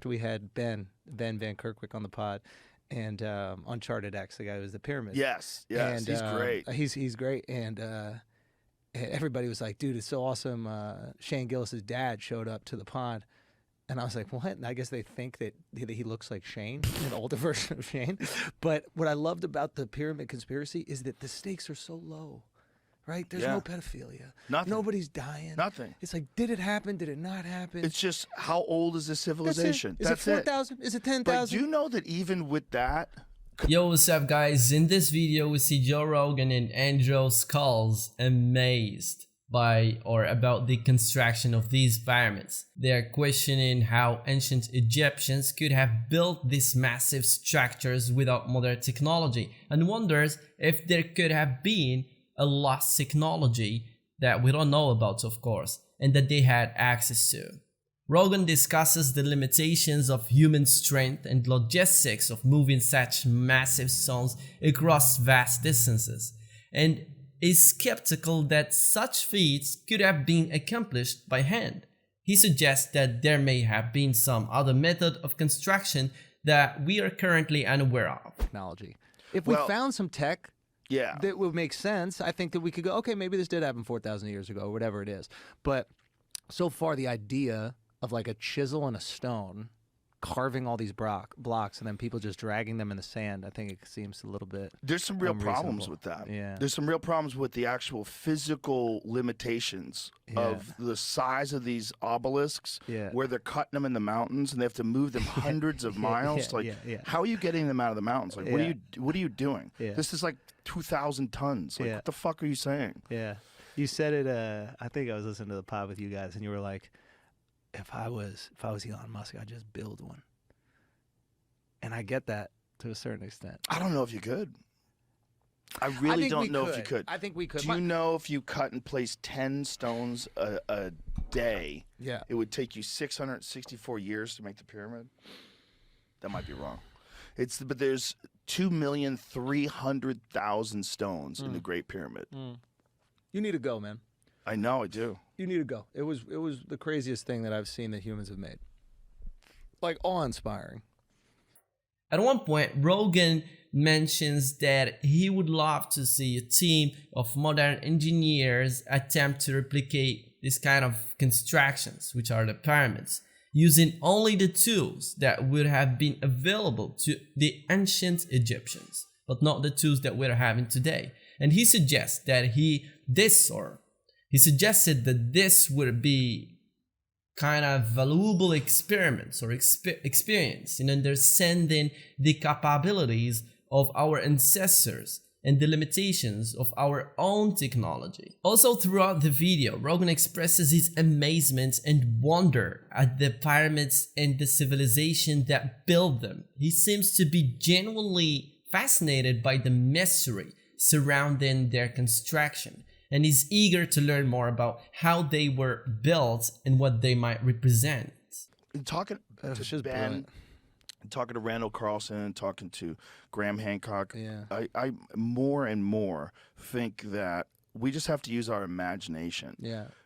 after we had Ben Van Kerkwick on the pod, and Uncharted X, the guy who was the pyramid. Yes, And, he's great. He's great, and everybody was like, "Dude, it's so awesome." Shane Gillis's dad showed up to the pod, and I was like, "What?" And I guess they think that he looks like Shane, an older version of Shane. But what I loved about the pyramid conspiracy is that the stakes are so low. Right? There's no pedophilia. Nothing. Nobody's dying. Nothing. It's like, did it happen? Did it not happen? It's just, how old is this civilization? That's it. Is it 4,000? Is it 10,000? But do you know that even with that... Yo, what's up guys? In this video we see Joe Rogan and Andrew Schulz amazed by or about the construction of these pyramids. They are questioning how ancient Egyptians could have built these massive structures without modern technology, and wonders if there could have been a lost technology that we don't know about, of course, and that they had access to. Rogan discusses the limitations of human strength and logistics of moving such massive stones across vast distances, and is skeptical that such feats could have been accomplished by hand. He suggests that there may have been some other method of construction that we are currently unaware of. Technology. If we found some tech that would make sense, I think that we could go, okay, maybe this did happen 4,000 years ago, or whatever it is. But so far, the idea of like a chisel and a stone carving all these blocks and then people just dragging them in the sand, I think it seems a little bit There's some real problems with that. Yeah. There's some real problems with the actual physical limitations of the size of these obelisks, where they're cutting them in the mountains and they have to move them hundreds of miles. How are you getting them out of the mountains? Like, what are you doing? This is like 2,000 tons. Like, what the fuck are you saying? Yeah. You said it, I think I was listening to the pod with you guys, and you were like, if I was Elon Musk, I'd just build one. And I get that to a certain extent. I don't know if you could. I really don't know if you could. I think we could. Do you know if you cut and place 10 stones a day, it would take you 664 years to make the pyramid? That might be wrong. But there's 2,300,000 stones in the Great Pyramid. You need to go, man. I know, I do. You need to go. It was the craziest thing that I've seen that humans have made. Like, awe-inspiring. At one point, Rogan mentions that he would love to see a team of modern engineers attempt to replicate this kind of constructions, which are the pyramids, using only the tools that would have been available to the ancient Egyptians, but not the tools that we're having today. And he suggests that he suggested that this would be kind of valuable experiments or experience in understanding the capabilities of our ancestors and the limitations of our own technology. Also, throughout the video, Rogan expresses his amazement and wonder at the pyramids and the civilization that built them. He seems to be genuinely fascinated by the mystery surrounding their construction, and is eager to learn more about how they were built and what they might represent. Talking to Ben, talking to Randall Carlson, talking to Graham Hancock, I more and more think that we just have to use our imagination.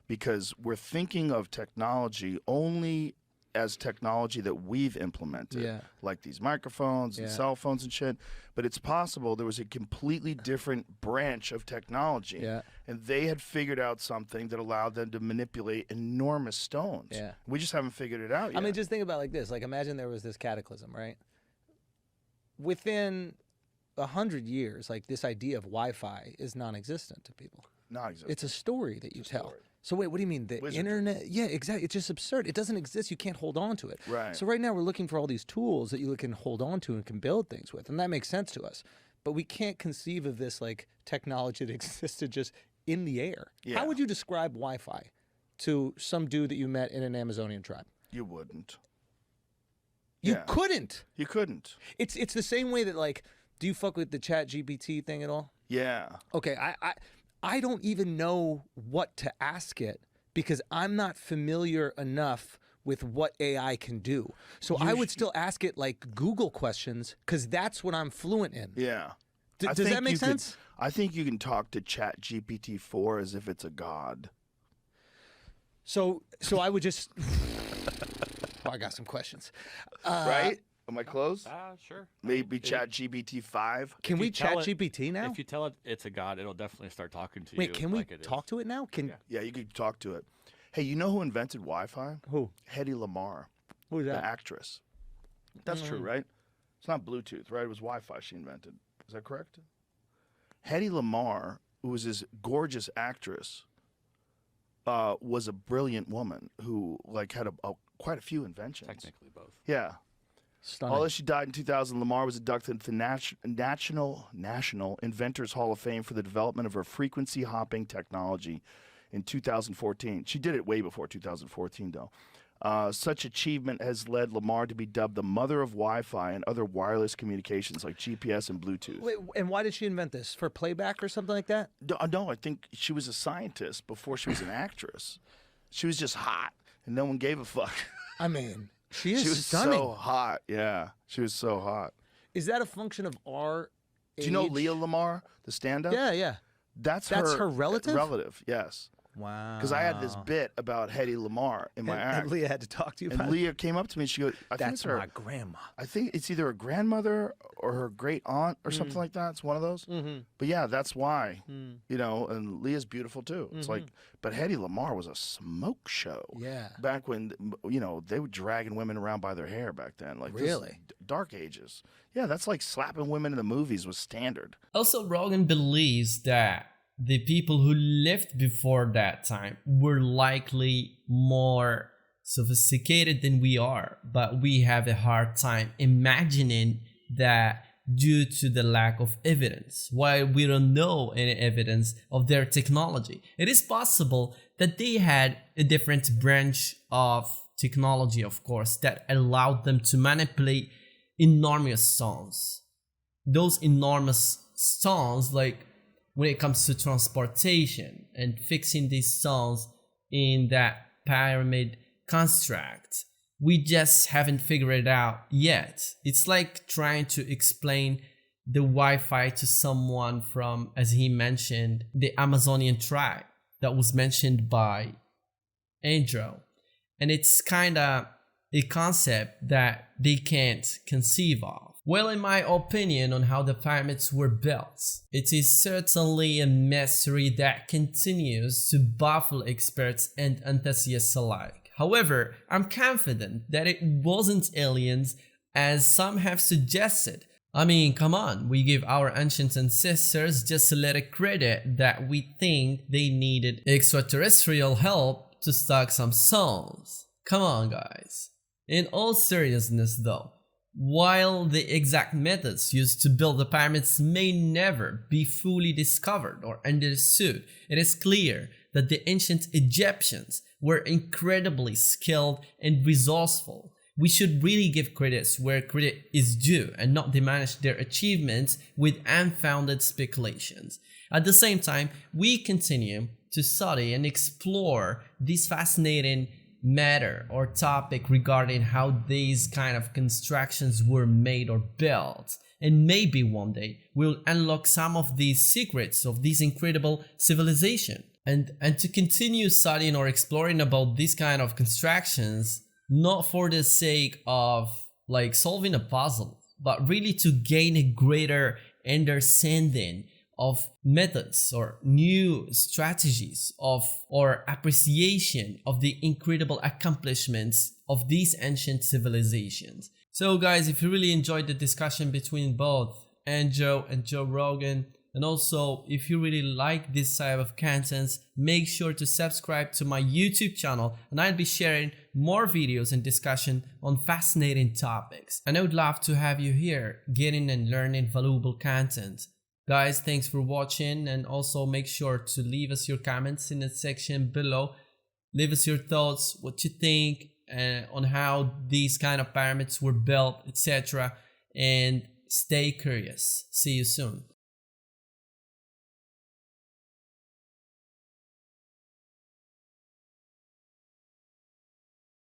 Because we're thinking of technology only as technology that we've implemented, like these microphones and cell phones and shit. But it's possible there was a completely different branch of technology, and they had figured out something that allowed them to manipulate enormous stones. We just haven't figured it out yet. I mean, just think about it like this. Like, imagine there was this cataclysm, right? Within 100 years, like, this idea of Wi-Fi is non-existent to people. Non-existent. It's a story that you tell. So wait, what do you mean? The internet? Yeah, exactly. It's just absurd. It doesn't exist. You can't hold on to it. Right. So right now we're looking for all these tools that you can hold on to and can build things with, and that makes sense to us. But we can't conceive of this like technology that existed just in the air. How would you describe Wi-Fi to some dude that you met in an Amazonian tribe? You wouldn't. You couldn't. You couldn't. It's the same way that, like, do you fuck with the ChatGPT thing at all? Yeah. Okay, I don't even know what to ask it because I'm not familiar enough with what AI can do. So I would still ask it like Google questions because that's what I'm fluent in. Yeah. Does that make sense? I think you can talk to ChatGPT-4 as if it's a god. So I would just... I got some questions. Right? Am I close? Sure. Maybe Chat GPT 5. Can we Chat GPT now? If you tell it it's a god, it'll definitely start talking to you. Wait, can we like it talk to it now? Yeah, you can talk to it. Hey, you know who invented Wi-Fi? Who? Hedy Lamarr, Who's the that? actress. That's true, right? It's not Bluetooth, right? It was Wi-Fi she invented. Is that correct? Hedy Lamarr, who was this gorgeous actress, was a brilliant woman who like had quite a few inventions. Technically both. Yeah. Stunning. Although she died in 2000, Lamarr was inducted into the National Inventors Hall of Fame for the development of her frequency hopping technology in 2014. She did it way before 2014, though. Such achievement has led Lamarr to be dubbed the mother of Wi-Fi and other wireless communications like GPS and Bluetooth. Wait, and why did she invent this? For playback or something like that? No, I think she was a scientist before she was an actress. She was just hot, and no one gave a fuck. I mean, she is She was stunning. so hot. Yeah, she was so hot. Is that a function of our age? Do you know Leah Lamar, the stand-up? Yeah, yeah. That's her relative? Relative, yes. Wow. Because I had this bit about Hedy Lamarr in my act. And Leah had to talk to you about And Leah came up to me and she goes, I think That's it's her, my grandma. I think it's either her grandmother or her great aunt or something like that. It's one of those. But yeah, that's why, you know, and Leah's beautiful too. It's like, but Hedy Lamarr was a smoke show. Yeah. Back when, you know, they were dragging women around by their hair back then. Like, Really? Dark ages. Yeah, that's like slapping women in the movies was standard. Also, Rogan believes that the people who lived before that time were likely more sophisticated than we are, but we have a hard time imagining that due to the lack of evidence. While we don't know any evidence of their technology, it is possible that they had a different branch of technology, of course, that allowed them to manipulate enormous stones. Those enormous stones, like when it comes to transportation and fixing these stones in that pyramid construct, we just haven't figured it out yet. It's like trying to explain the Wi-Fi to someone from, as he mentioned, the Amazonian tribe that was mentioned by Andrew. And it's kind of a concept that they can't conceive of. Well, in my opinion on how the pyramids were built, it is certainly a mystery that continues to baffle experts and enthusiasts alike. However, I'm confident that it wasn't aliens as some have suggested. I mean, come on, we give our ancient ancestors just a little credit that we think they needed extraterrestrial help to stock some stones. Come on, guys. In all seriousness though, while the exact methods used to build the pyramids may never be fully discovered or understood, it is clear that the ancient Egyptians were incredibly skilled and resourceful. We should really give credits where credit is due and not diminish their achievements with unfounded speculations. At the same time, we continue to study and explore this fascinating matter or topic regarding how these kind of constructions were made or built, and maybe one day we'll unlock some of these secrets of this incredible civilization. And to continue studying or exploring about these kind of constructions, not for the sake of like solving a puzzle, but really to gain a greater understanding of methods or new strategies of or appreciation of the incredible accomplishments of these ancient civilizations. So guys, if you really enjoyed the discussion between both Andrew and Joe Rogan, and also if you really like this type of content, make sure to subscribe to my YouTube channel, and I'll be sharing more videos and discussion on fascinating topics. And I would love to have you here getting and learning valuable content. Guys, thanks for watching, and also make sure to leave us your comments in the section below. Leave us your thoughts, what you think on how these kind of pyramids were built, etc. And stay curious. See you soon.